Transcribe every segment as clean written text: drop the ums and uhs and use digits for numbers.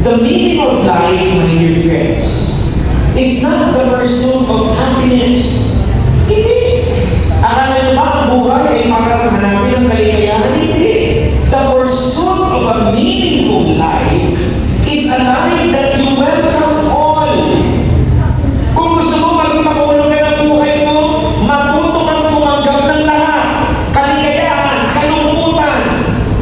The meaning of life, my dear friends, is not the pursuit of happiness. Hindi. Akala nyo ba ang buhay ay parang hanapin ng kaligayahan? Hindi. The pursuit of a meaningful life is a life that you welcome all. Kung gusto mo maging makulong ka ng buhay mo, matuto kang tumanggap ng lahat. Kaligayahan, kalungkutan,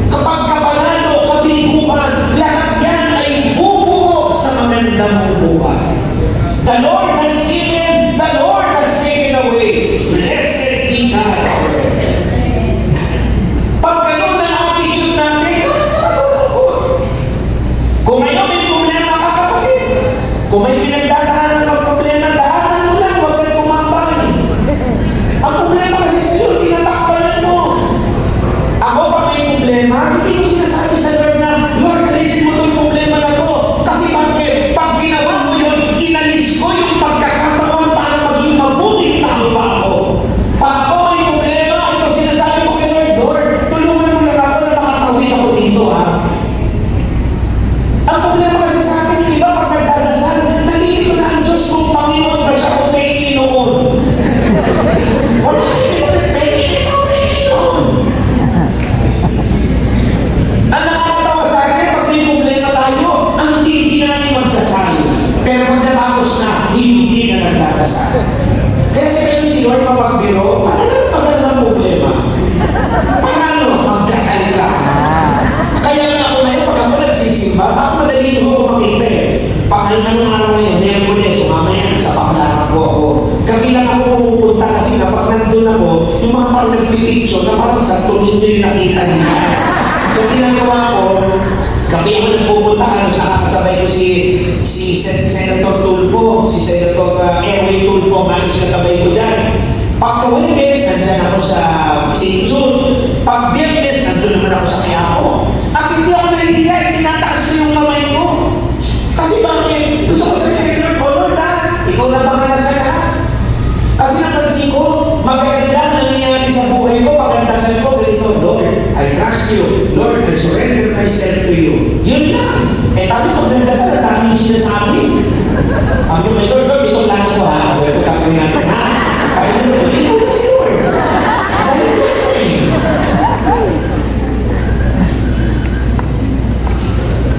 kapag kapanalo, kabiguan, lahat yan ay bubuo sa maganda mong buhay. The Lord has given, the Lord has taken away. Blessed be God forever. Pag ganun ang attitude natin, kung ngayon may problema ka kapatid, kung may pinagdadaanan ng problema, daanan mo lang, huwag kang tumambay. Ang problema kasi sa'yo, tinatakbayan mo. Ako pa may problema, hindi ko sinasabi sa Lord na, Lord, alisin mo itong problema na to. Kasi bakit? Pag ginawa mo yun, kinalis ko yung pagkakataon para maging mabuting tao pa ako. Pag ako may problema, ito sinasabi ko kay Lord, Lord, tulungan mo lang ako na makatawid ako dito, ha? Ang problema kasi sa atin, yung iba, pag nagdadasal, nalilito na ang Diyos kung Panginoon ba siya kung may Pinoon. Wala kayo, may Pinoon. Ang nakakatawa sa akin, pag may problema tayo, ang hindi namin magdasal. Pero pagkatapos na, hindi na nagdadasal. Kaya kayo si Lord mapagbiro, magandang problema. Paano? Magdasal ka. Kaya nga ako ngayon, pag ako nagsisimba, ako madali ko makita eh. Pag anong araw ngayon, Miyerkules, mamaya sa paklaran ko ako. Kabilang ako pumupunta kasi kapag nandun ako, yung mga tao nagpipicture na parang sa tumindi yung nakita nila. So ginagawa ko, kami ako nagpupunta, kasabay ko si Senator Tulfo, si Senator Erwin Tulfo, sinasabay ko dyan. Pag Huwebes, nandyan ako sa St. Jude. Pag Biyernes, nandun naman ako sa Quiapo. At hindi ako nahihiya, pinataas ko yung kamay ko. Kasi bakit? Gusto ko sa kanya, Lord, ikaw na baka sa lahat. Kasi napansin ko, magaganda ang nangyayari sa buhay ko, pagkantasan ko, ganito, Lord, I trust you. Lord, I surrender myself to you. Yun lang. Eh, tabi pag nagdasal, dami yung sinasabi. Ang yung may Lord, ito lang ko ha. Ito lang ko natin ha. Sabi nyo, Lord, ikaw na si Lord. Dahil ko eh.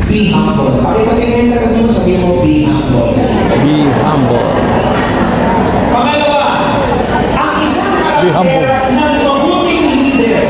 Be humble. Pakita kayo ngayon na kami mo, sabi mo, be humble. Be humble. Pangalawa, ang isang Be humble. karakter ng mabuting leader